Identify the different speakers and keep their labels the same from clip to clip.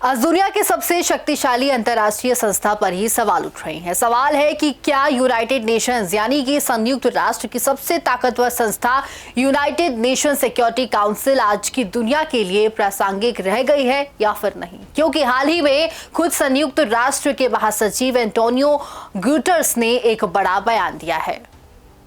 Speaker 1: आज दुनिया की सबसे शक्तिशाली अंतर्राष्ट्रीय संस्था पर ही सवाल उठ रहे हैं। सवाल है कि क्या यूनाइटेड नेशंस यानी कि संयुक्त राष्ट्र की सबसे ताकतवर संस्था यूनाइटेड नेशन सिक्योरिटी काउंसिल आज की दुनिया के लिए प्रासंगिक रह गई है या फिर नहीं। क्योंकि हाल ही में खुद संयुक्त राष्ट्र के महासचिव एंटोनियो गुटेरेस ने एक बड़ा बयान दिया है।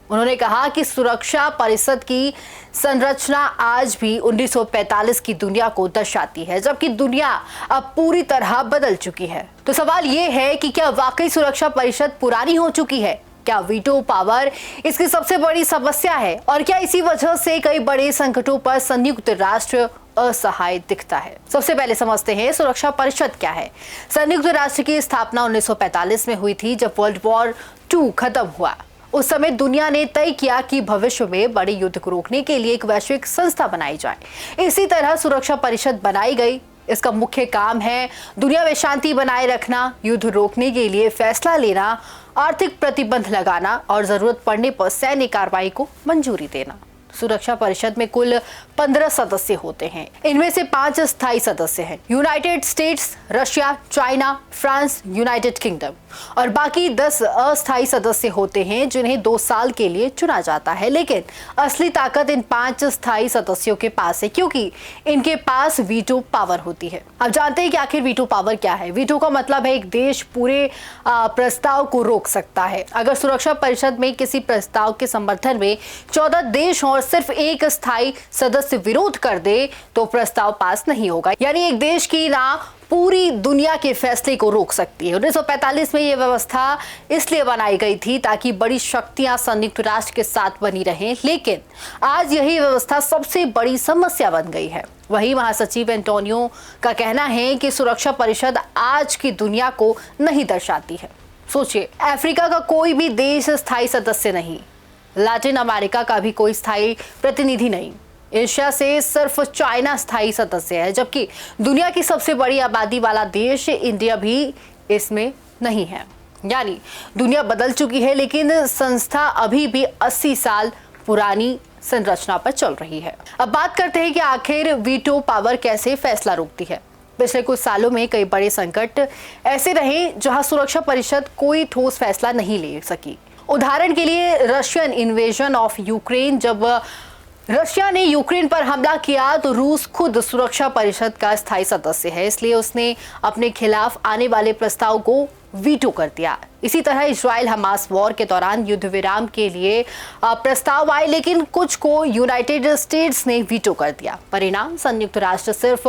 Speaker 1: उन्होंने कहा कि सुरक्षा परिषद की संरचना आज भी 1945 की दुनिया को दर्शाती है, जबकि दुनिया अब पूरी तरह बदल चुकी है। तो सवाल ये है कि क्या वाकई सुरक्षा परिषद पुरानी हो चुकी है? क्या वीटो पावर इसकी सबसे बड़ी समस्या है? और क्या इसी वजह से कई बड़े संकटों पर संयुक्त राष्ट्र असहाय दिखता है? सबसे पहले समझते हैं सुरक्षा परिषद क्या है। संयुक्त राष्ट्र की स्थापना 1945 में हुई थी, जब वर्ल्ड वॉर 2 खत्म हुआ। उस समय दुनिया ने तय किया कि भविष्य में बड़े युद्ध को रोकने के लिए एक वैश्विक संस्था बनाई जाए। इसी तरह सुरक्षा परिषद बनाई गई। इसका मुख्य काम है दुनिया में शांति बनाए रखना, युद्ध रोकने के लिए फैसला लेना, आर्थिक प्रतिबंध लगाना और जरूरत पड़ने पर सैन्य कार्रवाई को मंजूरी देना। सुरक्षा परिषद में कुल 15 सदस्य होते हैं। इनमें से 5 स्थायी सदस्य हैं, United states, Russia, China, France, United kingdom, और बाकी 10 अस्थायी सदस्य होते हैं जिन्हें 2 साल के लिए चुना जाता है। लेकिन असली ताकत इन 5 स्थायी सदस्यों के पास है, क्योंकि इनके पास वीटो पावर होती है। अब जानते हैं कि आखिर वीटो पावर क्या है। वीटो का मतलब है एक देश पूरे प्रस्ताव को रोक सकता है। अगर सुरक्षा परिषद में किसी प्रस्ताव के समर्थन में 14 देश और सिर्फ एक स्थायी सदस्य विरोध कर दे तो प्रस्ताव पास नहीं होगा। यानी एक देश की ना पूरी दुनिया के फैसले को रोक सकती है। 1945 में यह व्यवस्था इसलिए बनाई गई थी ताकि बड़ी शक्तियां संयुक्त राष्ट्र के साथ बनी रहें, लेकिन आज यही व्यवस्था सबसे बड़ी समस्या बन गई है। वही महासचिव एंटोनियो का कहना है कि सुरक्षा परिषद आज की दुनिया को नहीं दर्शाती है। सोचिए, अफ्रीका का कोई भी देश स्थायी सदस्य नहीं, लैटिन अमेरिका का भी कोई स्थायी प्रतिनिधि नहीं, एशिया से सिर्फ चाइना स्थायी सदस्य है, जबकि दुनिया की सबसे बड़ी आबादी वाला देश इंडिया भी इसमें नहीं है। यानी दुनिया बदल चुकी है, लेकिन संस्था अभी भी 80 साल पुरानी संरचना पर चल रही है। अब बात करते हैं कि आखिर वीटो पावर कैसे फैसला रोकती है। पिछले कुछ सालों में कई बड़े संकट ऐसे रहे जहां सुरक्षा परिषद कोई ठोस फैसला नहीं ले सकी। उदाहरण के लिए रशियन इन्वेजन ऑफ यूक्रेन। जब रशिया ने यूक्रेन पर हमला किया तो रूस खुद सुरक्षा परिषद का स्थायी सदस्य है, इसलिए उसने अपने खिलाफ आने वाले प्रस्ताव को वीटो कर दिया। इसी तरह इजराइल हमास वॉर के दौरान युद्ध विराम के लिए प्रस्ताव आए, लेकिन कुछ को यूनाइटेड स्टेट्स ने वीटो कर दिया। परिणाम, संयुक्त राष्ट्र सिर्फ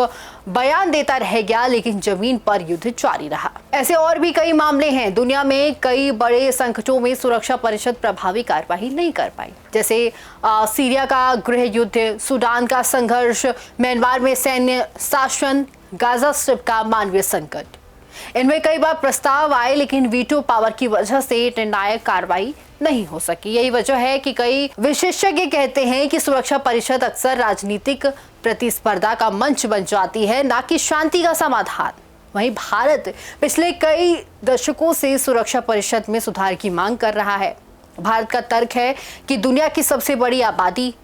Speaker 1: बयान देता रह गया, लेकिन जमीन पर युद्ध जारी रहा। ऐसे और भी कई मामले हैं। दुनिया में कई बड़े संकटों में सुरक्षा परिषद प्रभावी कार्रवाई नहीं कर पाई, जैसे सीरिया का गृह युद्ध, सूडान का संघर्ष, म्यांमार में सैन्य शासन, गाजा स्ट्रिप का मानवीय संकट। इनमें कई बार प्रस्ताव आए, लेकिन वीटो पावर की वजह से निर्णायक कार्रवाई नहीं हो सकी। यही वजह है कि कई विशेषज्ञ कहते हैं कि सुरक्षा परिषद अक्सर राजनीतिक प्रतिस्पर्धा का मंच बन जाती है, ना कि शांति का समाधान। वहीं भारत पिछले कई दशकों से सुरक्षा परिषद में सुधार की मांग कर रहा है। भारत का तर्क है कि दुनिया की सबसे बड़ी आबादी,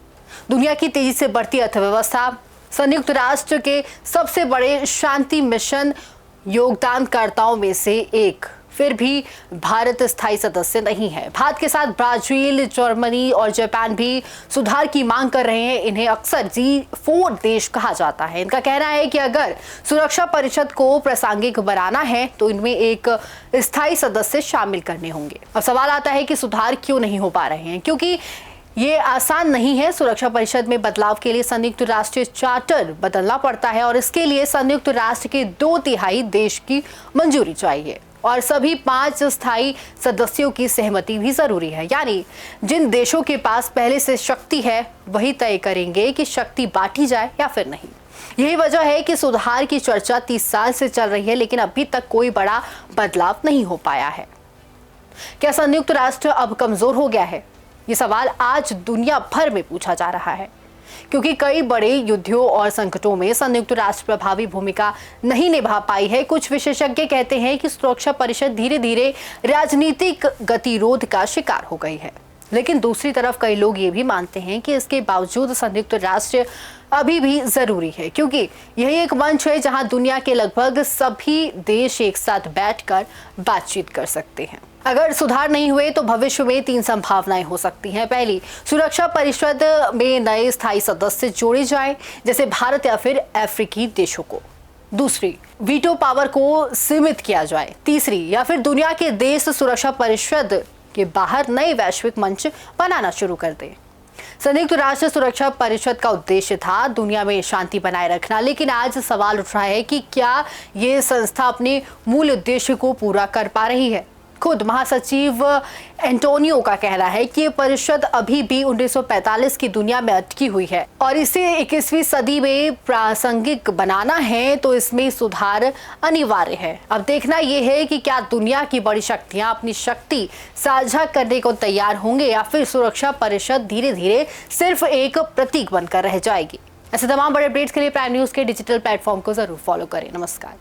Speaker 1: दुनिया की तेजी से बढ़ती अर्थव्यवस्था, संयुक्त राष्ट्र के सबसे बड़े शांति मिशन योगदानकर्ताओं में से एक, फिर भी भारत स्थायी सदस्य नहीं है। भारत के साथ ब्राजील, जर्मनी और जापान भी सुधार की मांग कर रहे हैं। इन्हें अक्सर G4 देश कहा जाता है। इनका कहना है कि अगर सुरक्षा परिषद को प्रासंगिक बनाना है तो इनमें एक स्थायी सदस्य शामिल करने होंगे। अब सवाल आता है कि सुधार क्यों नहीं हो पा रहे हैं, क्योंकि ये आसान नहीं है। सुरक्षा परिषद में बदलाव के लिए संयुक्त राष्ट्र चार्टर बदलना पड़ता है और इसके लिए संयुक्त राष्ट्र के 2/3 देश की मंजूरी चाहिए और सभी 5 स्थायी सदस्यों की सहमति भी जरूरी है। यानी जिन देशों के पास पहले से शक्ति है वही तय करेंगे कि शक्ति बांटी जाए या फिर नहीं। यही वजह है कि सुधार की चर्चा 30 साल से चल रही है, लेकिन अभी तक कोई बड़ा बदलाव नहीं हो पाया है। क्या संयुक्त राष्ट्र अब कमजोर हो गया है? ये सवाल आज दुनिया भर में पूछा जा रहा है, क्योंकि कई बड़े युद्धों और संकटों में संयुक्त राष्ट्र प्रभावी भूमिका नहीं निभा पाई है। कुछ विशेषज्ञ कहते हैं कि सुरक्षा परिषद धीरे धीरे राजनीतिक गतिरोध का शिकार हो गई है। लेकिन दूसरी तरफ कई लोग ये भी मानते हैं कि इसके बावजूद संयुक्त राष्ट्र अभी भी जरूरी है, क्योंकि यही एक मंच है जहां दुनिया के लगभग सभी देश एक साथ बैठकर बातचीत कर सकते हैं। अगर सुधार नहीं हुए तो भविष्य में 3 संभावनाएं हो सकती हैं। पहली, सुरक्षा परिषद में नए स्थायी सदस्य जोड़े जाएं, जैसे भारत या फिर अफ्रीकी देशों को। दूसरी, वीटो पावर को सीमित किया जाए। तीसरी, या फिर दुनिया के देश सुरक्षा परिषद के बाहर नए वैश्विक मंच बनाना शुरू कर दें। संयुक्त राष्ट्र सुरक्षा परिषद का उद्देश्य था दुनिया में शांति बनाए रखना, लेकिन आज सवाल उठ रहा है कि क्या ये संस्था अपने मूल उद्देश्य को पूरा कर पा रही है। खुद महासचिव एंटोनियो का कहना है कि ये परिषद अभी भी 1945 की दुनिया में अटकी हुई है और इसे 21वीं सदी में प्रासंगिक बनाना है तो इसमें सुधार अनिवार्य है। अब देखना यह है कि क्या दुनिया की बड़ी शक्तियां अपनी शक्ति साझा करने को तैयार होंगे या फिर सुरक्षा परिषद धीरे धीरे सिर्फ एक प्रतीक बनकर रह जाएगी। ऐसे तमाम बड़े अपडेट्स के लिए प्राइम न्यूज के डिजिटल प्लेटफॉर्म को जरूर फॉलो करें। नमस्कार।